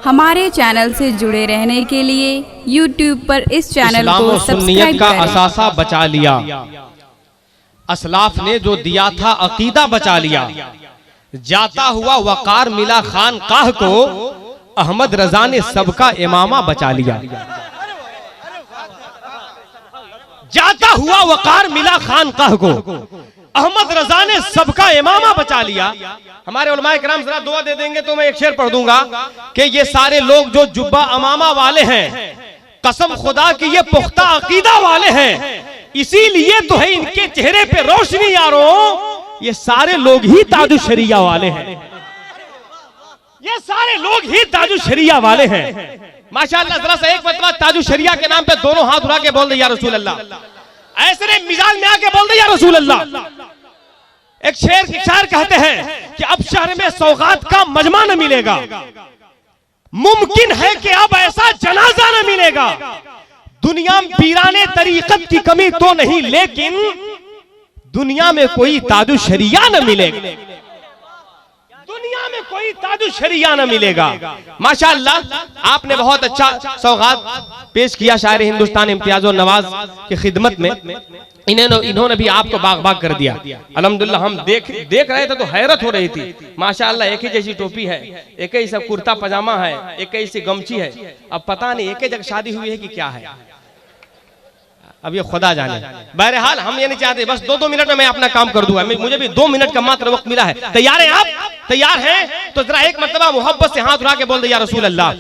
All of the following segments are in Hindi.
हमारे चैनल से जुड़े रहने के लिए YouTube पर इस चैनल को सब्सक्राइब का करें। असासा बचा लिया, असलाफ ने जो दिया था अकीदा बचा लिया। जाता हुआ वकार मिला खानकाह को, अहमद रजा ने सबका इमामा बचा लिया। जाता हुआ वकार मिला खानकाह को, अहमद रजा ने सबका इमामा बचा लिया। हमारे उलमाए किराम जरा दुआ दे देंगे तो मैं एक शेर पढ़ दूंगा कि ये सारे लोग जो जुब्बा अमामा वाले हैं, कसम खुदा की ये पुख्ता अकीदा वाले हैं, इसीलिए तो है इनके चेहरे पे रोशनी यारों। ये सारे लोग ही ताजु शरिया वाले हैं, ये सारे लोग ही ताजु शरिया वाले हैं। माशाअल्लाह, जरा सा एक मरतबा ताजु शरिया के नाम पे दोनों हाथ उठा के बोल दे या रसूल अल्लाह। ऐसे मिजाज में आके बोल दे या रसूल अल्लाह। एक शायर कहते हैं कि अब शहर में सौगात का मजमा न मिलेगा, मुमकिन है कि अब ऐसा जनाजा न मिलेगा। दुनिया में पीराने तरीकत की कमी तो नहीं, लेकिन दुनिया में कोई ताजु शरिया न मिलेगा, दुनिया में कोई ताजु शरिया न मिलेगा। माशाअल्लाह, आपने बहुत अच्छा सौगात पेश किया शायर हिंदुस्तान इम्तियाज और नवाज की खिदमत में। इन्होंने भी आपको बाग बाग कर दिया। अल्हम्दुलिल्लाह, हम देख रहे थे तो हैरत हो रही थी। माशाअल्लाह, एक ही जैसी टोपी है, एक ही सब कुर्ता पजामा है, एक ही सी गमछी है। अब पता नहीं एक ही जगह शादी हुई है कि क्या है, अब ये खुदा जाने। बहरहाल, हम ये नहीं चाहते बस 2-2 मिनट में मैं अपना काम कर दूंगा। मुझे भी 2 मिनट का मात्र वक्त मिला है। तैयार हैं आप? तैयार हैं तो जरा एक मर्तबा मोहब्बत से हाथ उठा के बोल दे या रसूल अल्लाह।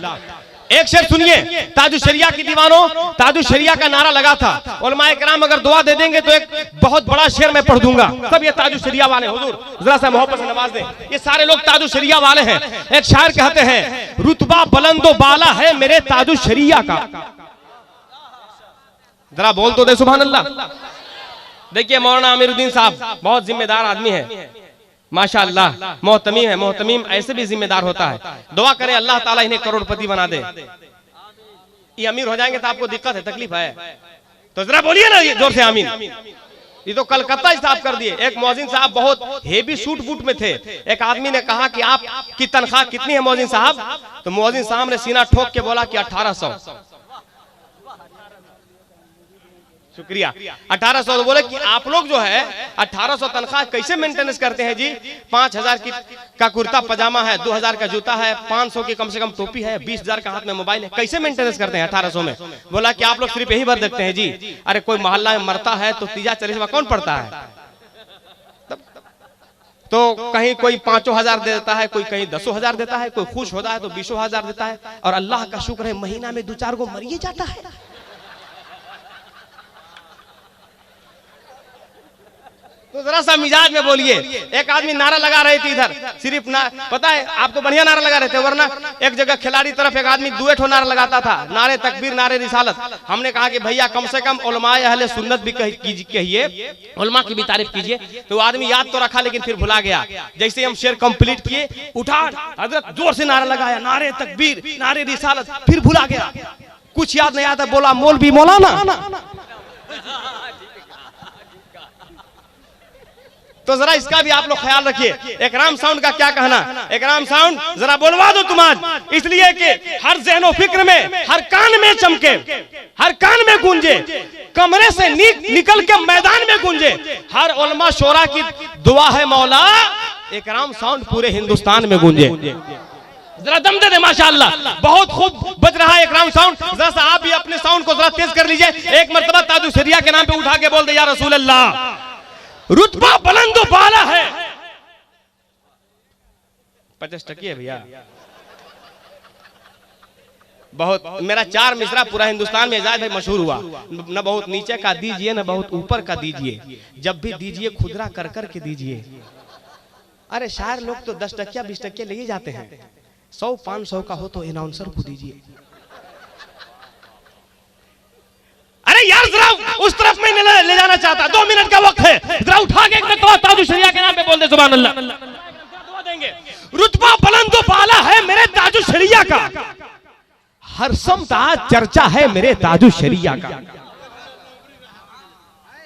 एक शेर सुनिए, ताजु शरिया की दीवानों, ताजु शरिया का नारा लगा था। उलमाए किराम अगर दुआ दे देंगे तो एक बहुत बड़ा शेर मैं पढ़ दूंगा। सब ये ताजु शरिया वाले, हुजूर जरा सा मोहब्बत से नवाज दें। ये सारे लोग ताजु शरिया वाले हैं। एक शायर कहते हैं, रुतबा बुलंदो बाला है मेरे ताजु शरिया का। जरा बोल तो दे सुभान अल्लाह। देखिए, मौलाना अमीरुद्दीन साहब बहुत जिम्मेदार आदमी है माशाअल्लाह, मोहतमीम है। मोहतमीम ऐसे भी जिम्मेदार होता है। दुआ करें अल्लाह ताला इन्हें करोड़पति बना दे। ये अमीर हो जाएंगे तो आपको दिक्कत है, तकलीफ है, तो जरा बोलिए ना जोर से आमीन। ये तो कलकत्ता साफ कर दिए। एक मौजिन साहब बहुत हेवी सूट बूट में थे। एक आदमी ने कहा कि आपकी तनख्वाह कितनी है मौजिन साहब? तो मौजिन साहब ने सीना ठोक के बोला कि 1800। शुक्रिया, 1800। तो बोले कि आप लोग जो है 1800 तनख्वाह कैसे मेंटेनेंस करते हैं जी? 5000 का कुर्ता पजामा है, 2000 का जूता है, 500 की कम से कम टोपी है, 20,000 का हाथ में मोबाइल है, कैसे मेंटेनेंस करते हैं 1800 में? बोला कि आप लोग सिर्फ यही भर देखते हैं जी। अरे कोई मोहल्ला में मरता है तो तीजा चरिस्मा कौन पड़ता है? तो कहीं कोई 5,000 देता है, कोई कहीं 10,000 देता है, कोई खुश होता है तो 20,000 देता है। और अल्लाह का शुक्र है महीना में 2-4 को मरिए जाता है। तो जरा सा मिजाज में बोलिए। एक आदमी नारा लगा रहे थे इधर, सिर्फ ना पता है आप तो बढ़िया नारा लगा रहे थे, वरना एक जगह खिलाड़ी तरफ एक आदमी दुए ठो नारा लगाता था, नारे तकबीर नारे रिसालत। हमने कहा कि भैया कम से कम उलमाए अहले सुन्नत भी कहिए, उलमा की भी तारीफ कीजिए। तो आदमी याद तो रखा लेकिन फिर भुला गया। जैसे हम शेर कंप्लीट किए, उठा हजरत जोर से नारा लगाया, नारे तकबीर नारे रिसालत, फिर भुला गया, कुछ याद नहीं आता, बोला मौलवी मौलाना। तो जरा इसका भी आप लोग ख्याल रखिए। एकराम साउंड का क्या कहना? एकराम साउंड जरा बोलवा दो तुम आज, इसलिए कि हर ज़हन व फिक्र में, हर कान में चमके, हर कान में गूंजे, कमरे से निकल के मैदान में गूंजे। हर उलमा शोरा की दुआ है मौला, एकराम साउंड पूरे हिंदुस्तान में गूंजे। जरा दम दे दे माशाअल्लाह, बहुत खूब बज रहा है एकराम साउंड। जरा सा आप भी अपने साउंड को जरा तेज कर लीजिए। एक मर्तबा ताजु शरिया के नाम पे उठा के बोल दे या रसूल अल्लाह। रुतबा बुलंदो बाला है। 50 टकी है भैया, बहुत। मेरा 4 मिसरा पूरा हिंदुस्तान में एजाज भाई मशहूर हुआ। न बहुत नीचे का दीजिए, न बहुत ऊपर का दीजिए, जब भी दीजिए खुदरा कर कर के दीजिए। अरे शायर लोग तो 10 टकिया 20 टकिया ले जाते हैं, 100-500 का हो तो अनाउंसर को दीजिए। अरे यार जरा उस तरफ में ले जाना चाहता, 2 मिनट का वक्त है, जरा उठा के एक ताजु शरिया के नाम पे बोल दे सुभान अल्लाह। रुतबा बुलंदो बाला है मेरे ताजु शरिया का, हर समत आज चर्चा है मेरे ताजु शरिया का।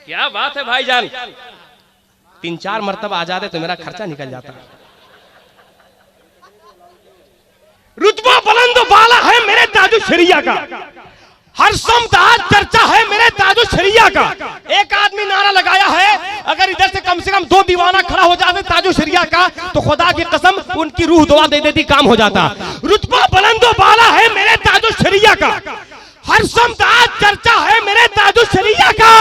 क्या बात है भाईजान, 3-4 मरतबा आ जाते तो मेरा खर्चा निकल जाता। रुतबा बुलंद बाला है मेरे ताजु शरिया का, हर समत आज चर्चा है मेरे ताजु शरिया का। एक आदमी नारा लगाया है, अगर इधर से कम 2 दीवाना खड़ा हो जाते ताजु शरिया का तो खुदा की कसम उनकी रूह दुआ दे देती, काम हो जाता। रुतबा बुलंद बाला है मेरे ताजु शरिया का, हर समत आज चर्चा है मेरे ताजु शरिया का।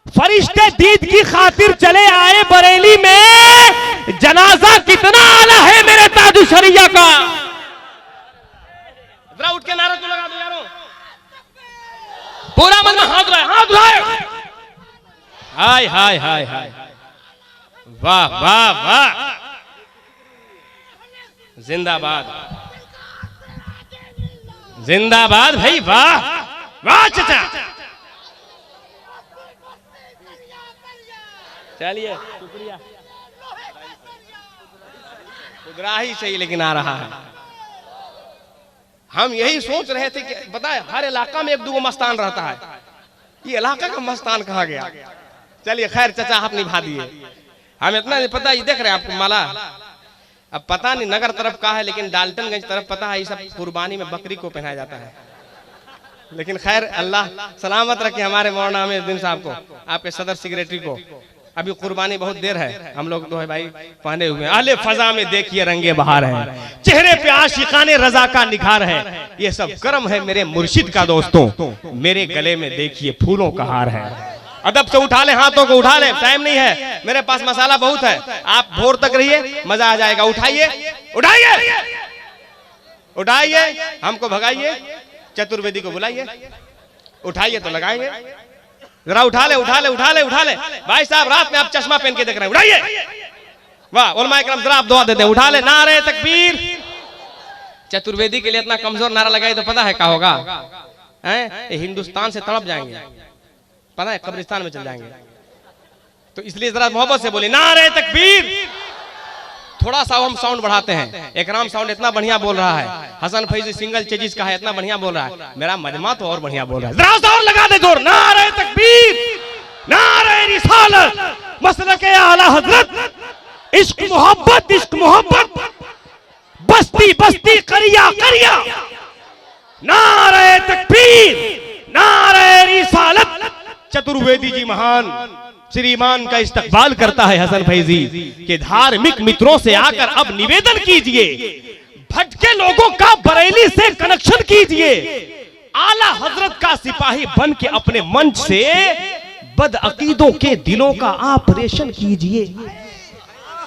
फरिश्ते दीद की खातिर चले आए बरेली में, जनाजा कितना आला है मेरे ताजु शरिया का। जरा उठ के नारा तो लगा दो यारों, पूरा मन में हाथ उठाए, हाथ उठाए। हाय हाय हाय हाय, वाह वाह वाह, जिंदाबाद जिंदाबाद भाई, वाह वाह चाचा। चलिए शुक्रिया, खुदराही सही लेकिन आ रहा है। हम यही सोच रहे थे कि बताए हर इलाका में 1-2 मस्तान रहता है, ये इलाका का मस्तान कहाँ गया। चलिए खैर चाचा आप निभा दिए, हम इतना नहीं पता। ये देख रहे हैं आपको माला, अब पता नहीं नगर तरफ का है लेकिन डाल्टनगंज तरफ पता है ये सब कुर्बानी में बकरी को पहनाया जाता है। लेकिन खैर अल्लाह सलामत रखे हमारे मौलाना अमीरुद्दीन साहब को, आपके सदर सेक्रेटरी को। अभी कुर्बानी बहुत देर है, हम लोग तो है भाई पहने हुए हैं। अहले फजा में देखिए रंगे बहार है, चेहरे पे आशिकाने रजा का निखार है। ये सब कर्म है मेरे मुर्शिद का दोस्तों, मेरे गले में देखिए फूलों का हार है। अदब से उठा ले, हाथों को उठा ले, टाइम नहीं है, मेरे पास मसाला बहुत है, आप भोर तक रहिए, मजा आ जाएगा। उठाइए उठाइए उठाइए, हमको भगाइए, चतुर्वेदी को बुलाइए, उठाइए तो लगाएंगे। जरा उठा ले उठा ले उठा ले उठा ले भाई साहब, रात में आप चश्मा पहन के देख रहे हैं, उठाइए। वाह उलमा इकराम, जरा आप दुआ देते हैं, उठा ले। नारे तकबीर। चतुर्वेदी के लिए इतना कमजोर नारा लगाए तो पता है क्या होगा, हैं? हिंदुस्तान से तड़प जाएंगे, पता है कब्रिस्तान में चल जाएंगे। तो इसलिए जरा मोहब्बत से बोले नारे तकबीर। थोड़ा सा हम साउंड बढ़ाते हैं, इकराम साउंड इतना बढ़िया बोल रहा है, हसन फैजी सिंगल चेजिस का है, इतना बढ़िया बोल रहा है, मेरा मजमा तो और बढ़िया बोल रहा है। जरा और लगा दे जोर, नारे तकबीर, नारे रिसालत, मसलके आला हजरत, इश्क मोहब्बत, बस्ती बस्ती करिया करिया, नारे तकबीर, नारे रिसालत। चतुर्वेदी जी महान श्रीमान का इस्तकबाल करता है हसन फैजी के धार्मिक मित्रों से आकर अब निवेदन कीजिए, भटके लोगों का बरेली से कनेक्शन कीजिए, आला हजरत का सिपाही बन के अपने मंच से बदअकीदों के दिलों का ऑपरेशन कीजिए।